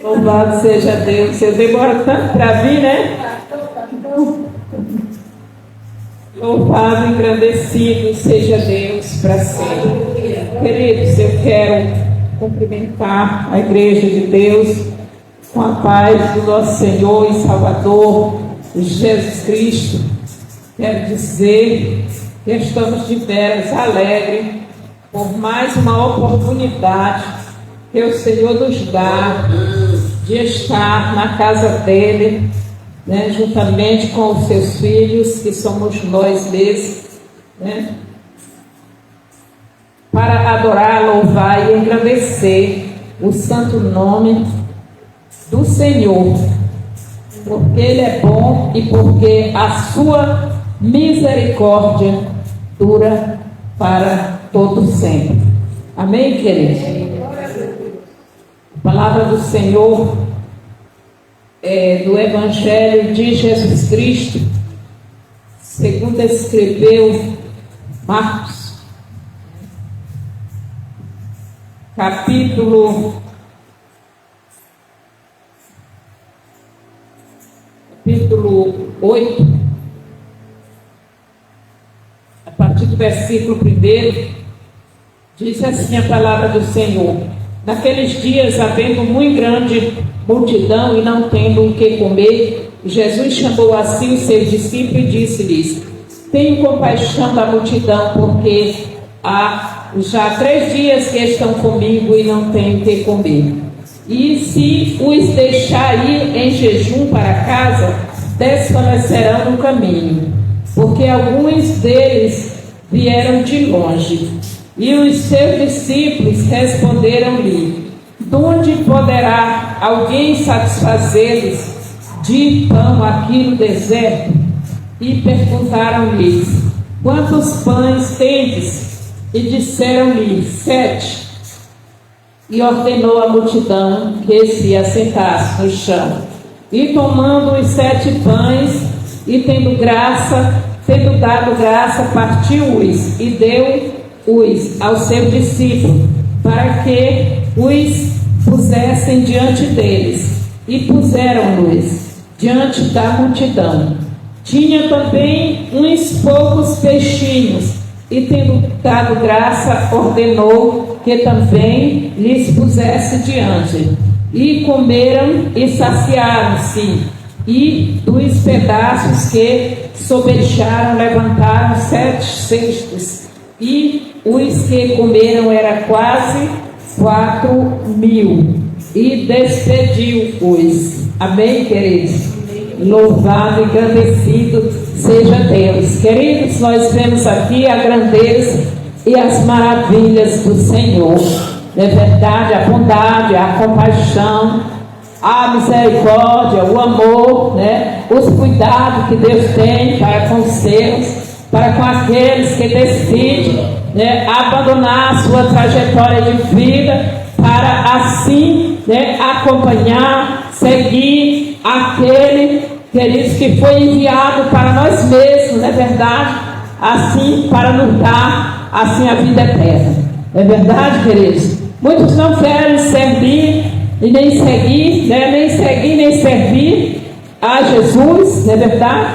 Louvado seja Deus. Você demora tanto para vir, né? Louvado, engrandecido seja Deus para sempre. Queridos, eu quero cumprimentar a Igreja de Deus com a paz do nosso Senhor e Salvador Jesus Cristo. Quero dizer que estamos de veras alegres por mais uma oportunidade que o Senhor nos dá de estar na casa dele, né, juntamente com os seus filhos, que somos nós mesmos, né, para adorar, louvar e engrandecer o santo nome do Senhor, porque Ele é bom e porque a sua misericórdia dura para todo sempre. Amém, queridos? A palavra do Senhor do Evangelho de Jesus Cristo, segundo escreveu Marcos, capítulo 8, a partir do versículo 1, diz assim a palavra do Senhor: naqueles dias, havendo muito grande multidão e não tendo o que comer, Jesus chamou a si os seus discípulos e disse-lhes: tenho compaixão da multidão, porque há já 3 dias que estão comigo e não têm o que comer. E se os deixar ir em jejum para casa, desfalecerão no caminho, porque alguns deles vieram de longe. E os seus discípulos responderam-lhe: de onde poderá alguém satisfazê-los de pão aqui no deserto? E perguntaram-lhes: quantos pães tendes? E disseram-lhe: 7. E ordenou à multidão que se assentasse no chão. E tomando os 7 pães, e tendo dado graça, partiu-os e deu-os aos seus discípulos, para que os pusessem diante deles. E puseram-nos diante da multidão. Tinha também uns poucos peixinhos, e tendo dado graça, ordenou que também lhes pusesse diante. E comeram e saciaram-se, e dos pedaços que sobejaram levantaram 7 cestos, e os que comeram era quase 4.000, e despediu-os. Amém, queridos? Louvado e agradecido seja Deus. Queridos, nós vemos aqui a grandeza e as maravilhas do Senhor. É verdade, a bondade, a compaixão, a misericórdia, o amor, né? Os cuidados que Deus tem para com os seus, para com aqueles que decidem, né, abandonar a sua trajetória de vida para assim, né, acompanhar, seguir aquele, queridos, que foi enviado para nós mesmos, não é verdade? Assim, para nos dar assim a vida eterna. É verdade, queridos? Muitos não querem servir e nem seguir, né? nem servir a Jesus, não é verdade?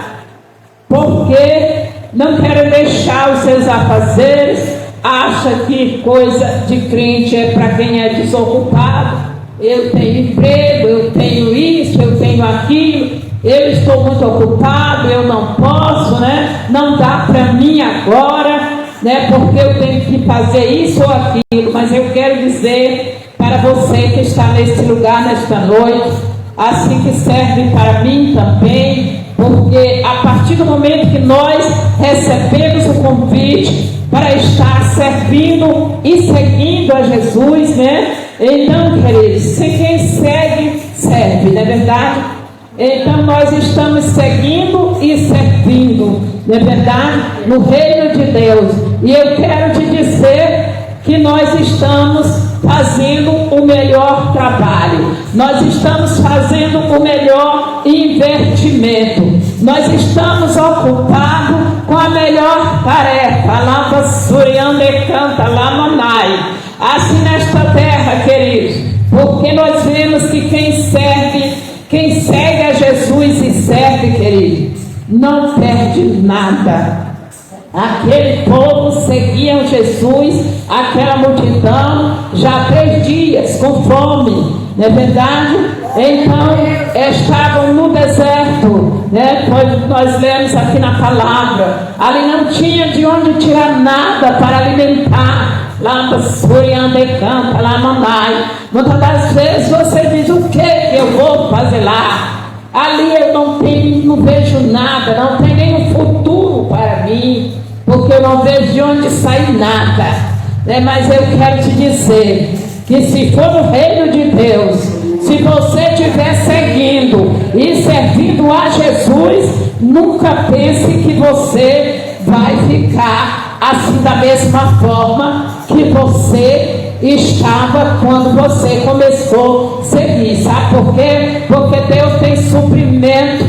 Porque não querem deixar os seus afazeres, acha que coisa de crente é para quem é desocupado. Eu tenho emprego, eu tenho isso, eu tenho aquilo, eu estou muito ocupado, eu não posso, né? Não dá para mim agora, né? Porque eu tenho que fazer isso ou aquilo. Mas eu quero dizer para você que está nesse lugar nesta noite, assim que serve para mim também, porque a partir do momento que nós recebemos o convite para estar servindo e seguindo a Jesus, né? Então, queridos, se quem segue, serve, não é verdade? Então nós estamos seguindo e servindo, não é verdade? No reino de Deus. E eu quero te dizer que nós estamos fazendo o melhor trabalho, nós estamos fazendo o melhor investimento, nós estamos ocupados com a melhor tarefa. Lava Suriande canta Lamanai. Assim nesta terra, queridos, porque nós vemos que quem percebe, querido, não perde nada. Aquele povo seguia Jesus, aquela multidão, já há 3 dias com fome, não é verdade? Então estavam no deserto, né? Nós lemos aqui na palavra, ali não tinha de onde tirar nada para alimentar. Lá canta, lá mamãe. Muitas das vezes você diz: o que eu vou fazer lá? Ali eu não vejo nada, não tem nenhum futuro para mim, porque eu não vejo de onde sair nada, né? Mas eu quero te dizer que se for no reino de Deus, se você estiver seguindo e servindo a Jesus, nunca pense que você vai ficar assim da mesma forma que você estava quando você começou a seguir. Sabe por quê? Porque Deus tem suprimento,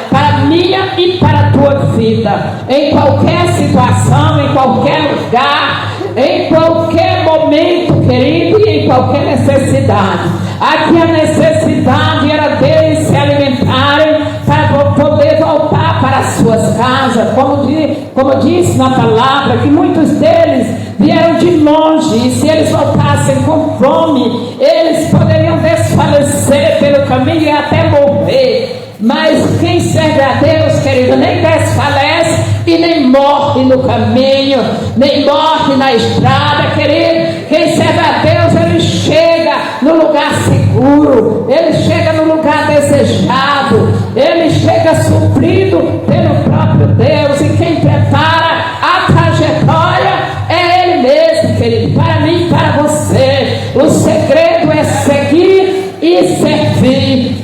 para minha e para a tua vida, em qualquer situação, em qualquer lugar, em qualquer momento, querido, e em qualquer necessidade. Aqui a necessidade era deles se alimentarem para poder voltar para as suas casas, como disse na palavra, que muitos deles vieram de longe, e se eles voltassem com fome, eles poderiam desfalecer pelo caminho e até morrer. Mas quem serve a Deus, querido, nem desfalece e nem morre no caminho, nem morre na estrada, querido. Quem serve a Deus, ele chega no lugar seguro, ele chega no lugar desejado, ele chega suprido pelo próprio Deus. E quem prepara a trajetória é Ele mesmo, querido, para mim e para você. O segredo é seguir e servir.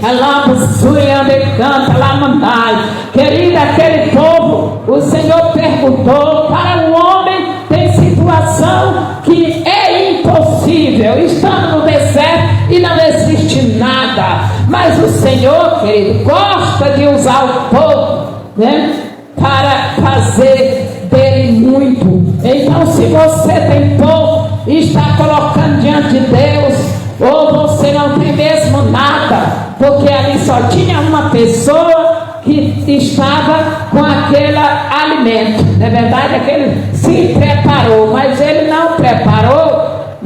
Querida, aquele povo, o Senhor perguntou: para o homem tem situação que é impossível, estando no deserto e não existe nada, mas o Senhor, querido, gosta de usar o povo, né, para fazer dele muito. Então, se você tem pouco e está colocando diante de Deus, ou você não tem mesmo nada, porque ali só tinha uma pessoa que estava com aquele alimento, não é verdade? Aquele se preparou, mas ele não preparou,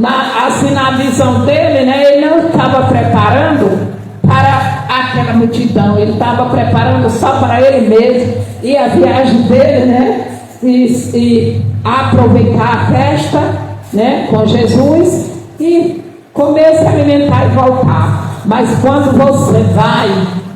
assim na visão dele, né? Ele não estava preparando para aquela multidão, ele estava preparando só para ele mesmo, e a viagem dele, né? E aproveitar a festa, né, com Jesus e comer, se alimentar e voltar. Mas quando você vai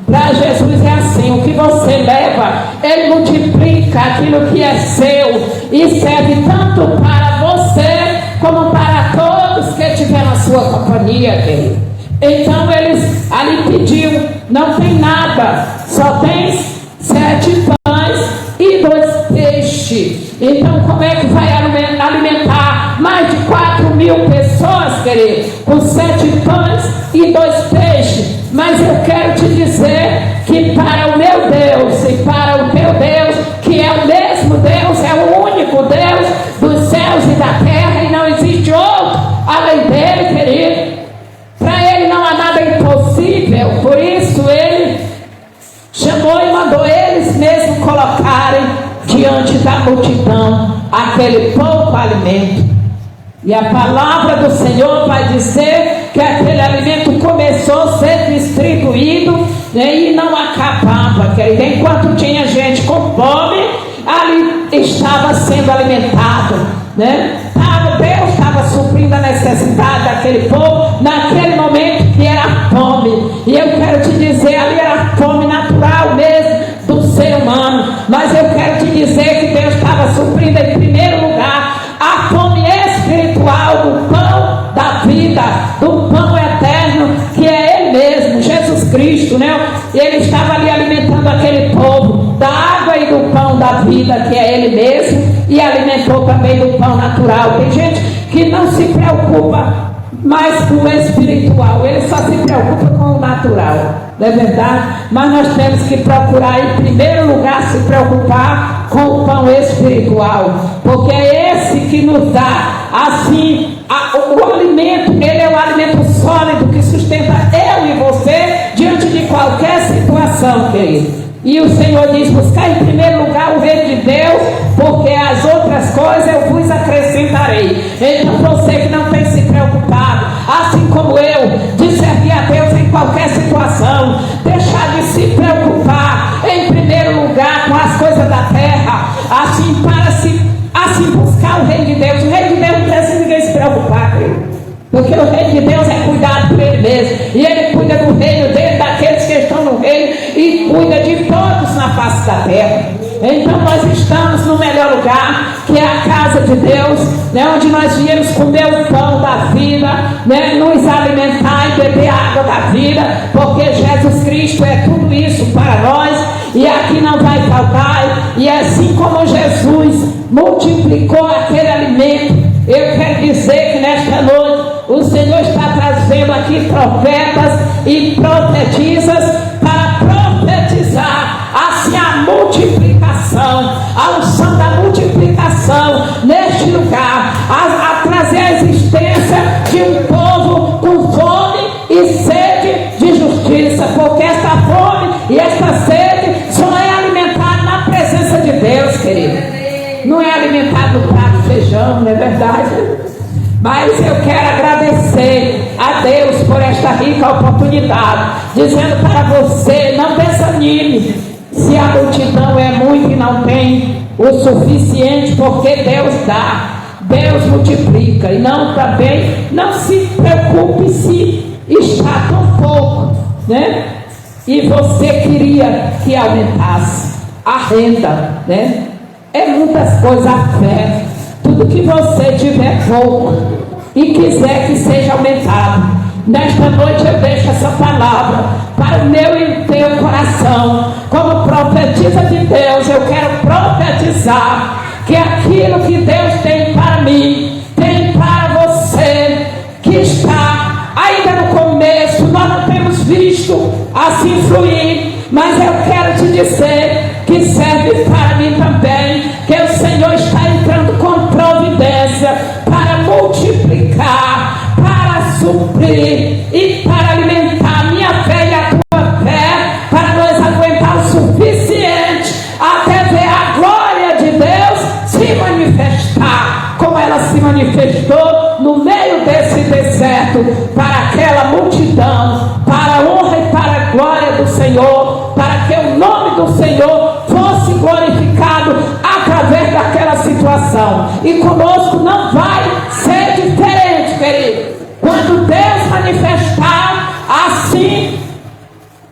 para Jesus, é assim: o que você leva, Ele multiplica aquilo que é seu e serve tanto para você como para todos que estiver na sua companhia, querido. Então eles ali pediu, não tem nada, só tem 7 pães e 2 peixes. Então como é que vai alimentar mais de 4.000 pessoas, querido, com 7 pães e 2 peixes? Mas eu quero te dizer que para o meu Deus e para o teu Deus, que é o mesmo Deus, é o único Deus dos céus e da terra, e não existe outro além dele, querido. Para ele não há nada impossível. Por isso ele chamou e mandou eles mesmos colocarem diante da multidão aquele pouco alimento. E a palavra do Senhor vai dizer que aquele alimento começou a ser distribuído, né, e não acabava, querido. Enquanto tinha gente com fome, ali estava sendo alimentado, né? Deus estava suprindo a necessidade daquele povo naquele momento, que era a fome. E eu quero te dizer, ali era a fome natural mesmo do ser humano, mas eu quero te dizer que Deus estava suprindo em primeiro lugar a fome espiritual do pão da vida, do pão eterno, que é Ele mesmo, Jesus Cristo, né? E Ele estava ali alimentando aquele povo da água e do pão da vida, que é Ele mesmo, e alimentou também do pão natural. Tem gente que não se preocupa mais com o espiritual, ele só se preocupa com o natural, não é verdade? Mas nós temos que procurar, em primeiro lugar, se preocupar com o pão espiritual, porque é esse que nos dá, assim, o alimento. Ele é o alimento sólido que sustenta eu e você diante de situação, querido. E o Senhor diz: buscar em primeiro lugar o reino de Deus, porque as outras coisas eu vos acrescentarei. Então você que não tem se preocupado, assim como eu, de servir a Deus em qualquer situação, deixar de se preocupar em primeiro lugar com as coisas da terra, assim buscar o reino de Deus. O reino de Deus não precisa ninguém se preocupar, querido. Porque o reino de Deus é cuidado por Ele mesmo. E Ele cuida do reino dele, daqueles que estão no reino, e cuida de todos na face da terra. Então nós estamos no melhor lugar, que é a casa de Deus, né, onde nós viemos comer o pão da vida, né, nos alimentar e beber a água da vida, porque Jesus Cristo é tudo isso para nós, e aqui não vai faltar. E assim como Jesus multiplicou aquele alimento, eu quero dizer que nesta noite o Senhor está trazendo aqui profetas e profetisas para profetizar assim a multiplicação, a unção da multiplicação neste lugar, a trazer a existência de um povo com fome e sede de justiça, porque esta fome e esta sede só é alimentada na presença de Deus, querido. Não é alimentado no prato de feijão, não é verdade? Mas eu quero agradecer a Deus por esta rica oportunidade, dizendo para você: não desanime se a multidão é muito e não tem o suficiente, porque Deus dá, Deus multiplica. E também não se preocupe se está tão pouco, né? E você queria que aumentasse a renda, né? É muitas coisas, a fé. Tudo que você tiver pouco e quiser que seja aumentado, nesta noite eu deixo essa palavra para o meu e o teu coração. Como profetisa de Deus, eu quero profetizar que aquilo que Deus tem para mim, tem para você que está ainda no começo. Nós não temos visto assim fluir, mas eu quero te dizer que serve para mim também, que o Senhor está entrando com providência para multiplicar, para suprir e para alimentar a minha fé e a tua fé, para nós aguentar o suficiente até ver a glória de Deus se manifestar, como ela se manifestou no meio desse deserto, para aquela multidão, para a honra e para a glória do Senhor, para que o nome do Senhor fosse glorificado através daquela situação. E conosco não vai ser diferente, querido. Quando Deus manifestar assim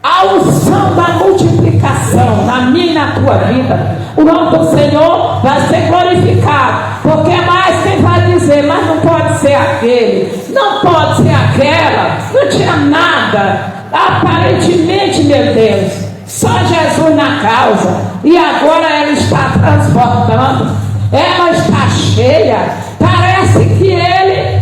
a unção da multiplicação na minha e na tua vida, o nome do Senhor vai ser glorificado. Porque mais quem vai dizer: mas não pode ser aquele, não pode ser aquela, não tinha nada, aparentemente, meu Deus, só Jesus na causa, e agora ela está transbordando, ela está cheia. Parece que ele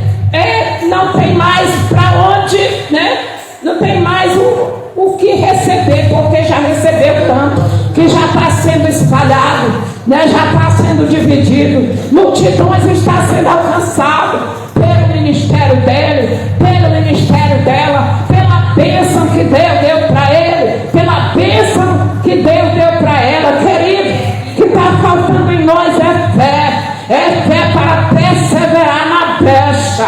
não tem mais para onde, né? Não tem mais o que receber, porque já recebeu tanto, que já está sendo espalhado, né? Já está sendo dividido. Multidões estão sendo alcançadas pelo ministério dele, pelo ministério dela, pela bênção que Deus deu para ele, pela bênção que Deus deu para ela. Querido, o que está faltando em nós é fé para perseverar na brecha,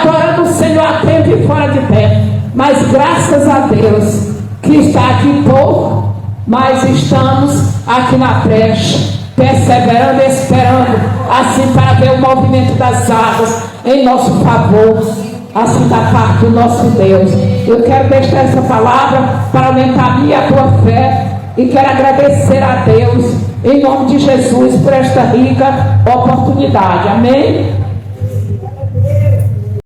adorando o Senhor a tempo e fora de tempo. Mas graças a Deus que está aqui pouco, mas estamos aqui na brecha, perseverando, esperando, assim para ver o movimento das águas em nosso favor, assim da parte do nosso Deus. Eu quero deixar essa palavra para aumentar a minha e a tua fé, e quero agradecer a Deus em nome de Jesus por esta rica oportunidade. Amém?